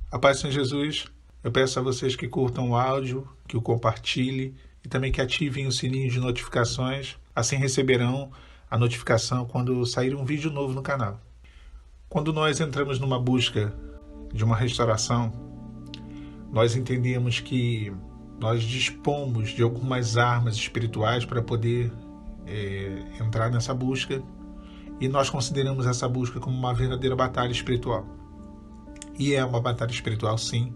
A paz do Senhor Jesus, eu peço a vocês que curtam o áudio, que o compartilhem e também que ativem o sininho de notificações, assim receberão a notificação quando sair um vídeo novo no canal. Quando nós entramos numa busca de uma restauração, nós entendemos que nós dispomos de algumas armas espirituais para poder entrar nessa busca, e nós consideramos essa busca como uma verdadeira batalha espiritual. E é uma batalha espiritual, sim.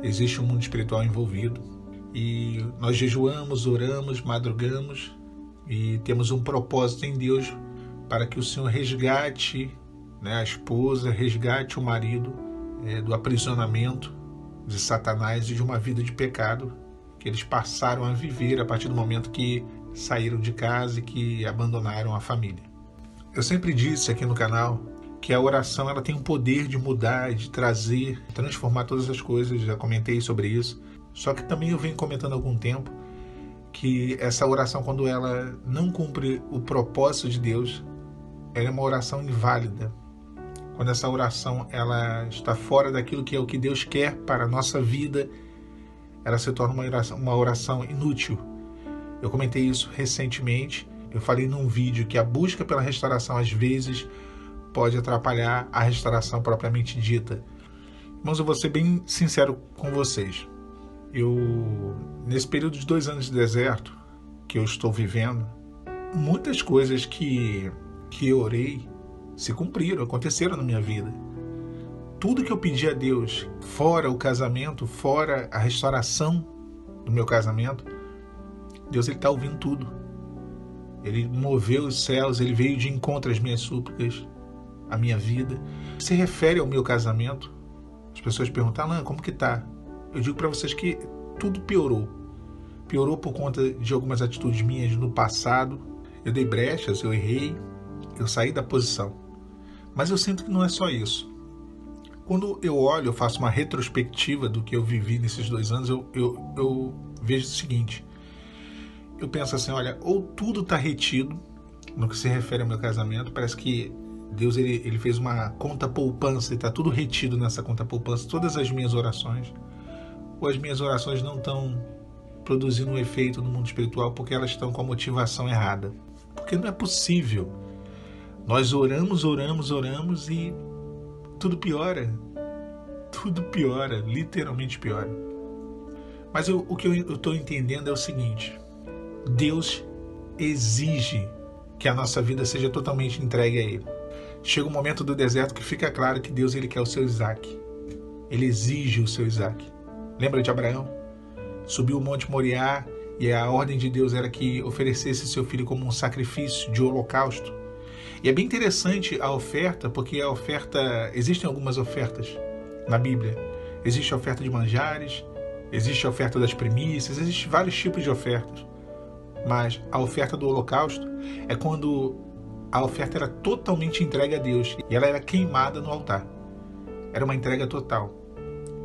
Existe um mundo espiritual envolvido. E nós jejuamos, oramos, madrugamos e temos um propósito em Deus para que o Senhor resgate, a esposa, resgate o marido do aprisionamento de Satanás e de uma vida de pecado que eles passaram a viver a partir do momento que saíram de casa e que abandonaram a família. Eu sempre disse aqui no canal que a oração ela tem o poder de mudar, de trazer, transformar todas as coisas, já comentei sobre isso. Só que também eu venho comentando há algum tempo que essa oração, quando ela não cumpre o propósito de Deus, ela é uma oração inválida. Quando essa oração ela está fora daquilo que é o que Deus quer para a nossa vida, ela se torna uma oração inútil. Eu comentei isso recentemente, eu falei num vídeo que a busca pela restauração às vezes pode atrapalhar a restauração propriamente dita. Irmãos, eu vou ser bem sincero com vocês. Nesse período de 2 anos de deserto que eu estou vivendo, muitas coisas que eu orei se cumpriram, aconteceram na minha vida. Tudo que eu pedi a Deus, fora o casamento, fora a restauração do meu casamento, Deus está ouvindo tudo. Ele moveu os céus, ele veio de encontro às minhas súplicas, à minha vida. Se refere ao meu casamento, as pessoas perguntam, Alan, como que tá? Eu digo para vocês que tudo piorou. Piorou por conta de algumas atitudes minhas no passado. Eu dei brechas, eu errei, eu saí da posição. Mas eu sinto que não é só isso. Quando eu olho, eu faço uma retrospectiva do que eu vivi nesses 2 anos, eu vejo o seguinte. Eu penso assim, olha, ou tudo está retido no que se refere ao meu casamento, parece que Deus ele fez uma conta poupança e está tudo retido nessa conta poupança, todas as minhas orações, ou as minhas orações não estão produzindo um efeito no mundo espiritual porque elas estão com a motivação errada. Porque não é possível. Nós oramos e tudo piora. Tudo piora, literalmente piora. Mas o que eu estou entendendo é o seguinte. Deus exige que a nossa vida seja totalmente entregue a Ele. Chega um momento do deserto que fica claro que Deus ele quer o seu Isaac. Ele exige o seu Isaac. Lembra de Abraão? Subiu o Monte Moriá e a ordem de Deus era que oferecesse seu filho como um sacrifício de holocausto. E é bem interessante a oferta, porque existem algumas ofertas na Bíblia. Existe a oferta de manjares, existe a oferta das primícias, existem vários tipos de ofertas. Mas a oferta do holocausto é quando a oferta era totalmente entregue a Deus e ela era queimada no altar. Era uma entrega total.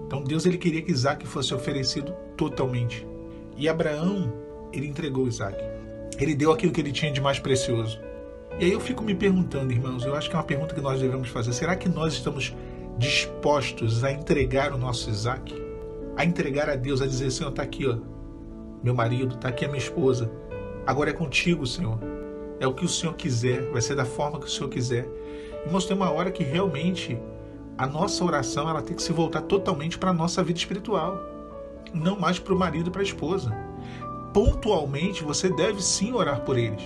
Então Deus ele queria que Isaac fosse oferecido totalmente. E Abraão, ele entregou Isaac. Ele deu aquilo que ele tinha de mais precioso. E aí eu fico me perguntando, irmãos, eu acho que é uma pergunta que nós devemos fazer. Será que nós estamos dispostos a entregar o nosso Isaac? A entregar a Deus, a dizer, Senhor, está aqui, ó, meu marido, está aqui a minha esposa. Agora é contigo, Senhor. É o que o Senhor quiser, vai ser da forma que o Senhor quiser. Irmãos, tem uma hora que realmente a nossa oração ela tem que se voltar totalmente para a nossa vida espiritual. Não mais para o marido e para a esposa. Pontualmente, você deve sim orar por eles.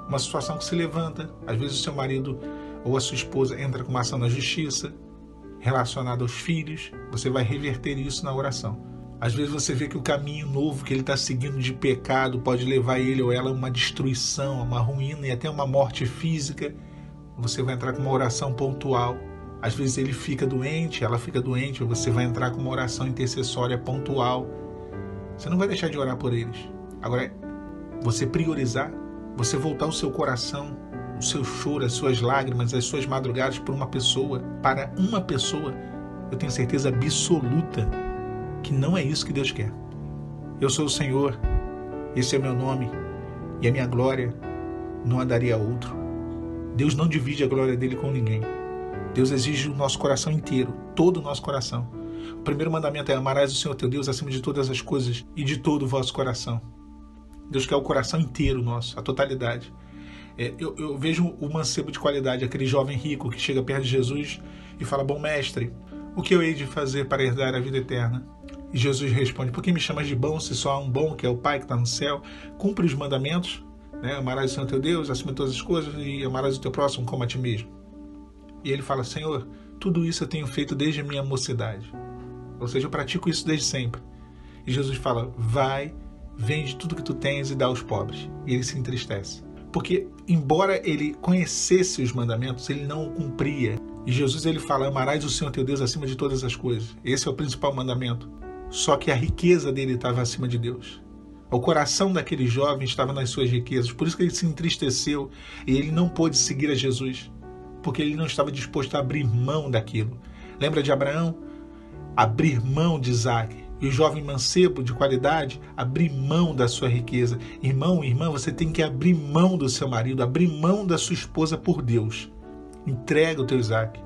Uma situação que se levanta, às vezes o seu marido ou a sua esposa entra com uma ação na justiça, relacionada aos filhos, você vai reverter isso na oração. Às vezes você vê que o caminho novo que ele está seguindo de pecado pode levar ele ou ela a uma destruição, a uma ruína e até uma morte física. Você vai entrar com uma oração pontual. Às vezes ele fica doente, ela fica doente, ou você vai entrar com uma oração intercessória pontual. Você não vai deixar de orar por eles. Agora, você priorizar, você voltar o seu coração, o seu choro, as suas lágrimas, as suas madrugadas para uma pessoa, eu tenho certeza absoluta que não é isso que Deus quer. Eu sou o Senhor, esse é o meu nome, e a minha glória não a daria a outro. Deus não divide a glória dele com ninguém. Deus exige o nosso coração inteiro, todo o nosso coração. O primeiro mandamento é: amarás o Senhor teu Deus acima de todas as coisas e de todo o vosso coração. Deus quer o coração inteiro nosso, a totalidade. Eu vejo o mancebo de qualidade, aquele jovem rico que chega perto de Jesus e fala: bom mestre, o que eu hei de fazer para herdar a vida eterna? E Jesus responde: por que me chamas de bom, se só há um bom, que é o Pai que está no céu? Cumpre os mandamentos, né? Amarás o Senhor teu Deus acima de todas as coisas e amarás o teu próximo como a ti mesmo. E ele fala: Senhor, tudo isso eu tenho feito desde a minha mocidade. Ou seja, eu pratico isso desde sempre. E Jesus fala: vai, vende tudo que tu tens e dá aos pobres. E ele se entristece. Porque, embora ele conhecesse os mandamentos, ele não o cumpria. E Jesus ele fala: amarás o Senhor teu Deus acima de todas as coisas. Esse é o principal mandamento. Só que a riqueza dele estava acima de Deus. O coração daquele jovem estava nas suas riquezas. Por isso que ele se entristeceu e ele não pôde seguir a Jesus. Porque ele não estava disposto a abrir mão daquilo. Lembra de Abraão? Abrir mão de Isaac. E o jovem mancebo de qualidade, abrir mão da sua riqueza. Irmão, irmã, você tem que abrir mão do seu marido, abrir mão da sua esposa por Deus. Entrega o teu Isaac.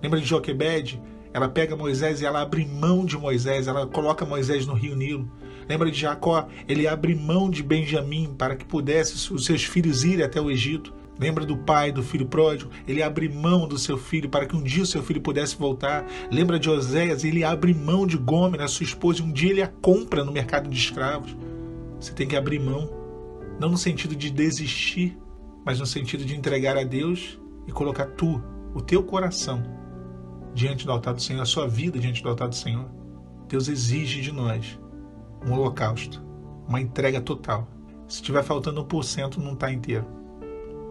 Lembra de Joquebede? Ela pega Moisés e ela abre mão de Moisés, ela coloca Moisés no rio Nilo. Lembra de Jacó? Ele abre mão de Benjamim para que pudesse os seus filhos irem até o Egito. Lembra do pai do filho pródigo? Ele abre mão do seu filho para que um dia o seu filho pudesse voltar. Lembra de Oséias? Ele abre mão de Gomer, a sua esposa, e um dia ele a compra no mercado de escravos. Você tem que abrir mão, não no sentido de desistir, mas no sentido de entregar a Deus e colocar o teu coração diante do altar do Senhor, a sua vida diante do altar do Senhor. Deus exige de nós um holocausto, uma entrega total. Se estiver faltando 1%, não está inteiro.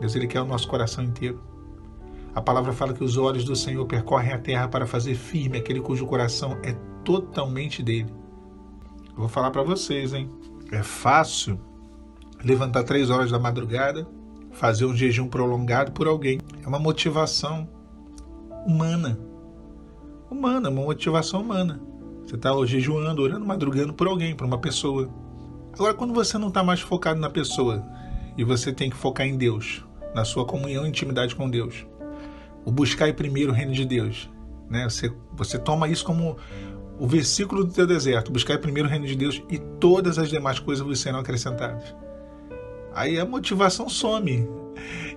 Deus ele quer o nosso coração inteiro. A palavra fala que os olhos do Senhor percorrem a terra para fazer firme aquele cujo coração é totalmente dele. Eu vou falar para vocês, hein? É fácil levantar 3 horas da madrugada, fazer um jejum prolongado por alguém. É uma motivação humana, uma motivação humana. Você está jejuando, orando, madrugando por alguém, por uma pessoa. Agora, quando você não está mais focado na pessoa e você tem que focar em Deus, na sua comunhão e intimidade com Deus, o buscar primeiro o reino de Deus, né? Você toma isso como o versículo do teu deserto: buscar primeiro o reino de Deus e todas as demais coisas vos serão acrescentadas. Aí a motivação some.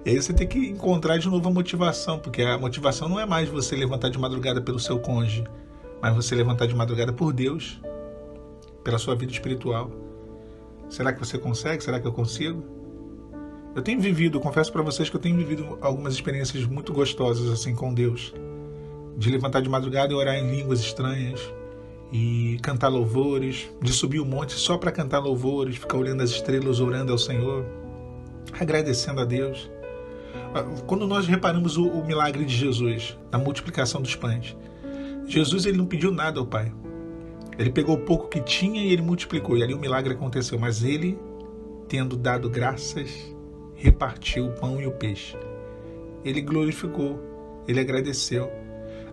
E aí você tem que encontrar de novo a motivação, porque a motivação não é mais você levantar de madrugada pelo seu cônjuge, mas você levantar de madrugada por Deus, pela sua vida espiritual. Será que você consegue? Será que eu consigo? Eu tenho vivido, confesso para vocês que eu tenho vivido algumas experiências muito gostosas assim com Deus, de levantar de madrugada e orar em línguas estranhas, e cantar louvores, de subir o monte só para cantar louvores, ficar olhando as estrelas, orando ao Senhor, agradecendo a Deus. Quando nós reparamos o milagre de Jesus, da multiplicação dos pães, Jesus ele não pediu nada ao Pai. Ele pegou o pouco que tinha e ele multiplicou, e ali o milagre aconteceu. Mas ele, tendo dado graças, repartiu o pão e o peixe. Ele glorificou, ele agradeceu.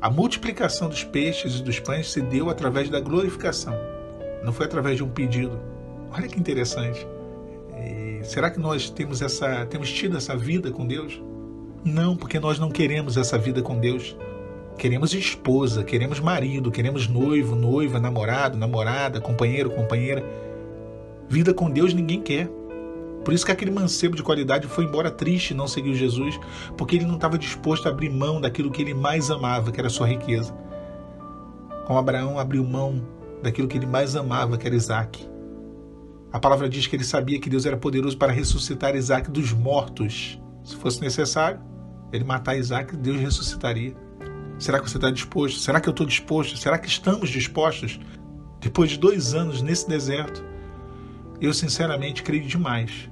A multiplicação dos peixes e dos pães se deu através da glorificação, não foi através de um pedido. Olha que interessante. Será que nós temos tido essa vida com Deus? Não, porque nós não queremos essa vida com Deus. Queremos esposa, queremos marido, queremos noivo, noiva, namorado, namorada, companheiro, companheira. Vida com Deus ninguém quer. Por isso que aquele mancebo de qualidade foi embora triste e não seguiu Jesus, porque ele não estava disposto a abrir mão daquilo que ele mais amava, que era a sua riqueza. Como Abraão abriu mão daquilo que ele mais amava, que era Isaac. A palavra diz que ele sabia que Deus era poderoso para ressuscitar Isaac dos mortos. Se fosse necessário, ele matar Isaac, Deus ressuscitaria. Será que você está disposto? Será que eu estou disposto? Será que estamos dispostos? Depois de 2 anos nesse deserto, eu sinceramente creio demais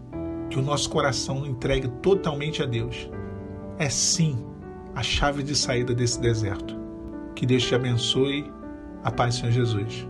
que o nosso coração entregue totalmente a Deus é sim a chave de saída desse deserto. Que Deus te abençoe. A paz, Senhor Jesus.